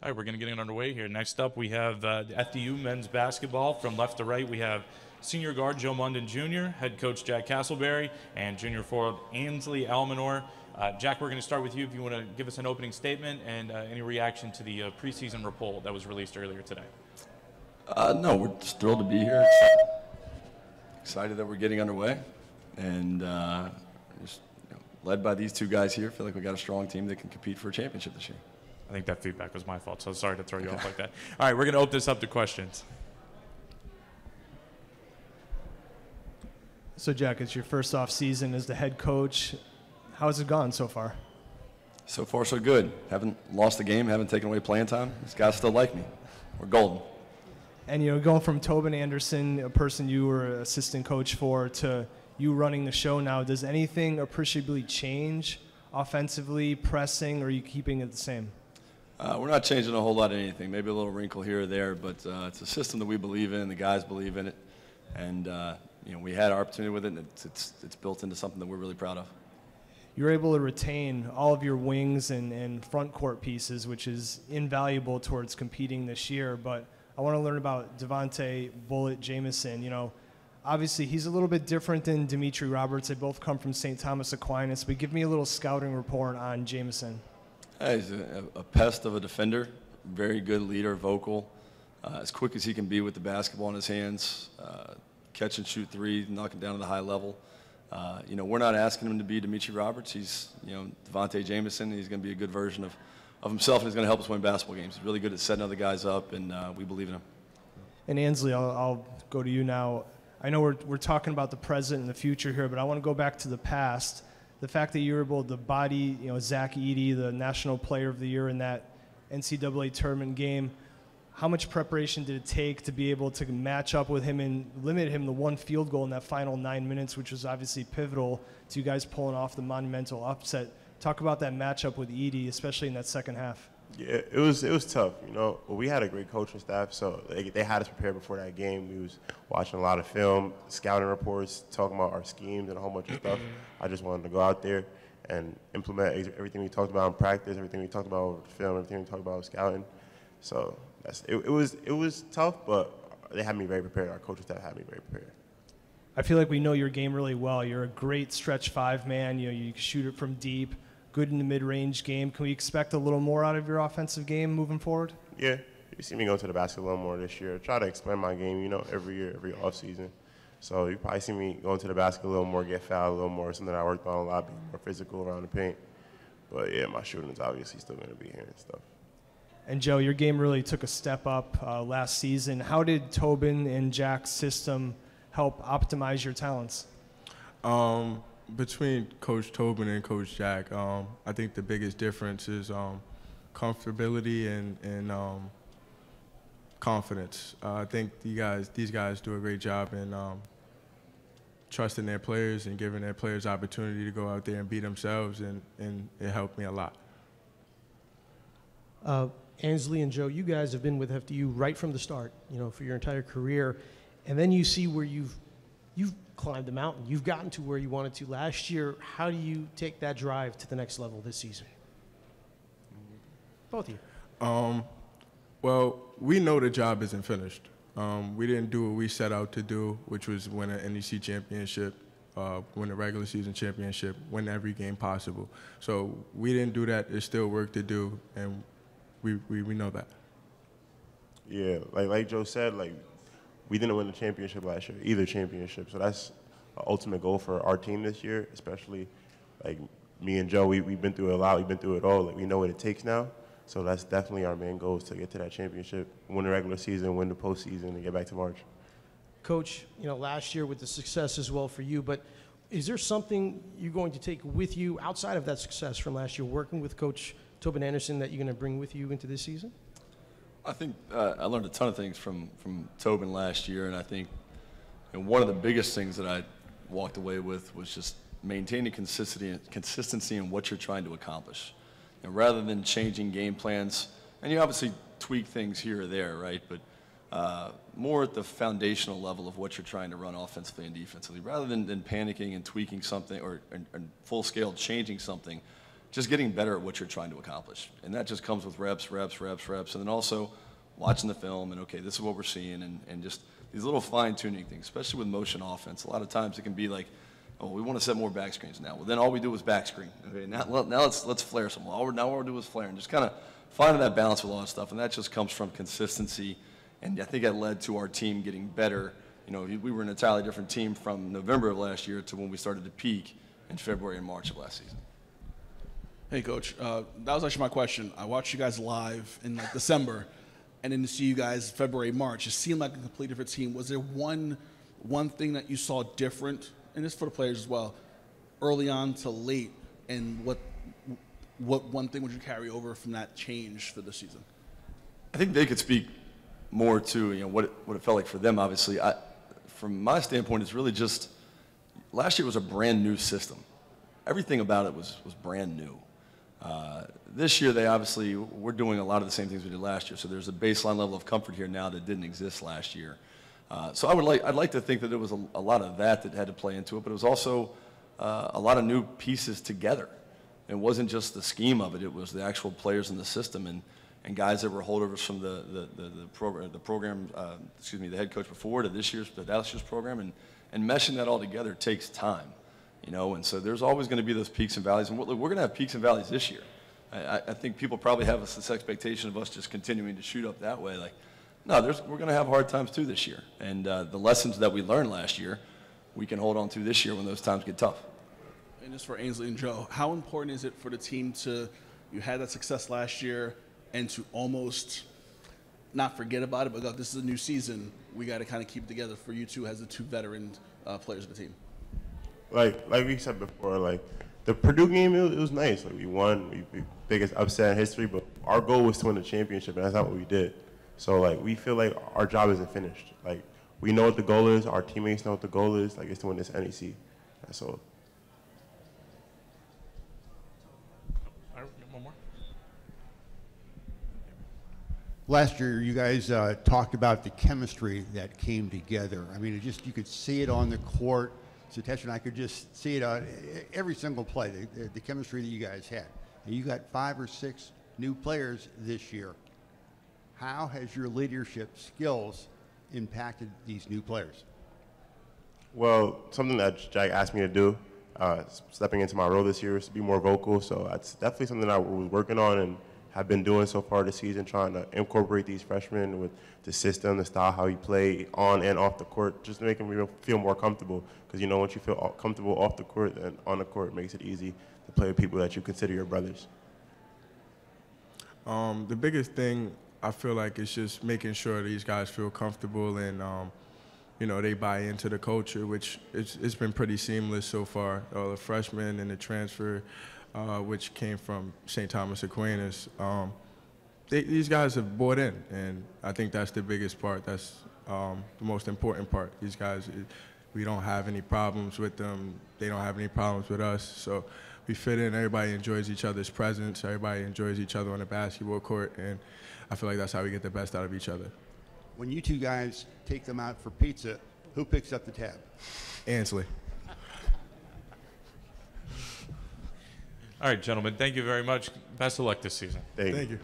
All right, we're going to get it underway here. Next up, we have the FDU men's basketball. From left to right, we have senior guard Joe Munden Jr., head coach Jack Castleberry, and junior forward Ansley Almonor. Jack, we're going to start with you if you want to give us an opening statement and any reaction to the preseason report that was released earlier today. No, we're just thrilled to be here. Excited that we're getting underway, and just led by these two guys here. Feel like we got a strong team that can compete for a championship this year. I think that feedback was my fault, so sorry to throw you off like that. All right, we're going to open this up to questions. So, Jack, it's your first off season as the head coach. How has it gone so far? So far, so good. Haven't lost a game, haven't taken away playing time. These guys still like me. We're golden. And, going from Tobin Anderson, a person you were assistant coach for, to you running the show now, does anything appreciably change offensively, pressing, or are you keeping it the same? We're not changing a whole lot of anything. Maybe a little wrinkle here or there, but it's a system that we believe in. The guys believe in it, and we had our opportunity with it, and it's built into something that we're really proud of. You're able to retain all of your wings and front court pieces, which is invaluable towards competing this year. But I want to learn about Devontae Bullet Jamison. Obviously he's a little bit different than Dimitri Roberts. They both come from St. Thomas Aquinas. But give me a little scouting report on Jamison. He's a pest of a defender, very good leader, vocal, as quick as he can be with the basketball in his hands, catch and shoot three, knocking down at a high level. We're not asking him to be Dimitri Roberts. He's, Devontae Jamison. He's going to be a good version of himself, and he's going to help us win basketball games. He's really good at setting other guys up, and we believe in him. And Ansley, I'll go to you now. I know we're talking about the present and the future here, but I want to go back to the past. The fact that you were able to body, Zach Edey, the National Player of the Year in that NCAA tournament game, how much preparation did it take to be able to match up with him and limit him to one field goal in that final 9 minutes, which was obviously pivotal to you guys pulling off the monumental upset? Talk about that matchup with Edey, especially in that second half. Yeah, it was tough. We had a great coaching staff, so they had us prepared before that game. We was watching a lot of film, scouting reports, talking about our schemes and a whole bunch of stuff. I just wanted to go out there and implement everything we talked about in practice, everything we talked about over film, everything we talked about with scouting. So it was tough, but they had me very prepared. Our coaching staff had me very prepared. I feel like we know your game really well. You're a great stretch five man. You can shoot it from deep. Good in the mid-range game. Can we expect a little more out of your offensive game moving forward? Yeah, you see me go to the basket a little more this year. Try to expand my game, every year, every offseason. So you probably see me going to the basket a little more, get fouled a little more, something I worked on a lot, being more physical around the paint. But yeah, my shooting is obviously still going to be here and stuff. And Joe, your game really took a step up last season. How did Tobin and Jack's system help optimize your talents? Between Coach Tobin and Coach Jack, I think the biggest difference is comfortability and confidence. I think these guys do a great job in trusting their players and giving their players opportunity to go out there and be themselves, and it helped me a lot. Ansley and Joe, you guys have been with FDU right from the start, for your entire career, and then you see where you've climbed the mountain. You've gotten to where you wanted to last year. How do you take that drive to the next level this season? Both of you. Well, we know the job isn't finished. We didn't do what we set out to do, which was win an NEC championship, win a regular season championship, win every game possible. So we didn't do that. There's still work to do, and we know that. Yeah, like Joe said, we didn't win the championship last year, either championship. So that's an ultimate goal for our team this year, especially me and Joe. We've been through a lot. We've been through it all. We know what it takes now. So that's definitely our main goal, is to get to that championship, win the regular season, win the postseason, and get back to March. Coach, last year with the success as well for you, but is there something you're going to take with you outside of that success from last year, working with Coach Tobin Anderson, that you're going to bring with you into this season? I think I learned a ton of things from Tobin last year, and I think one of the biggest things that I walked away with was just maintaining consistency in what you're trying to accomplish. Rather than changing game plans, and you obviously tweak things here or there, right? But more at the foundational level of what you're trying to run offensively and defensively, rather than panicking and tweaking something or full-scale changing something. just getting better at what you're trying to accomplish. And that just comes with reps, and then also watching the film and, okay, this is what we're seeing, and just these little fine-tuning things, especially with motion offense. A lot of times it can be like, oh, we want to set more back screens now. Well, then all we do is back screen. Okay, now let's flare some. Now what we're doing is flare, and just kind of finding that balance with all that stuff, and that just comes from consistency. And I think that led to our team getting better. You know, we were an entirely different team from November of last year to when we started to peak in February and March of last season. Hey, Coach. That was actually my question. I watched you guys live in like December, and then to see you guys February, March, it seemed like a completely different team. Was there one thing that you saw different, and this for the players as well, early on to late, and what one thing would you carry over from that change for the season? I think they could speak more to, you know, what it felt like for them. Obviously, from my standpoint, it's really just last year was a brand new system. Everything about it was brand new. This year, we're doing a lot of the same things we did last year. So there's a baseline level of comfort here now that didn't exist last year. So I'd like to think that there was a lot of that had to play into it, but it was also a lot of new pieces together. It wasn't just the scheme of it; it was the actual players in the system and guys that were holdovers from the program. The head coach before to last year's program, and meshing that all together takes time, you know. And so there's always going to be those peaks and valleys, and we're going to have peaks and valleys this year. I think people probably have this expectation of us just continuing to shoot up that way. Like, no, we're going to have hard times too this year, and the lessons that we learned last year, we can hold on to this year when those times get tough. And just for Ansley and Joe, how important is it for the team you had that success last year, and to almost not forget about it, but go, this is a new season, we got to kind of keep it together for you two as the two veteran players of the team? Like we said before, like the Purdue game, it was nice. Like we won, we biggest upset in history, but our goal was to win the championship, and that's not what we did. So like we feel like our job isn't finished. Like we know what the goal is, our teammates know what the goal is. Like it's to win this NEC. That's all. All right, one more. Last year, you guys talked about the chemistry that came together. I mean, you could see it on the court. Sutesh and I could just see it on every single play, the chemistry that you guys had. And you got 5 or 6 new players this year. How has your leadership skills impacted these new players? Well, something that Jack asked me to do, stepping into my role this year, is to be more vocal. So that's definitely something I was working on and have been doing so far this season, trying to incorporate these freshmen with the system, the style, how you play on and off the court, just to make them feel more comfortable. Because, you know, once you feel comfortable off the court, then on the court, it makes it easy to play with people that you consider your brothers. The biggest thing I feel like is just making sure these guys feel comfortable and, you know, they buy into the culture, which it's been pretty seamless so far. All the freshmen and the transfer, which came from St. Thomas Aquinas, these guys have bought in, and I think that's the biggest part. That's the most important part. These guys, we don't have any problems with them. They don't have any problems with us. So we fit in. Everybody enjoys each other's presence. Everybody enjoys each other on the basketball court, and I feel like that's how we get the best out of each other. When you two guys take them out for pizza, who picks up the tab? Ansley. All right, gentlemen, thank you very much. Best of luck this season. Thank you. Thank you.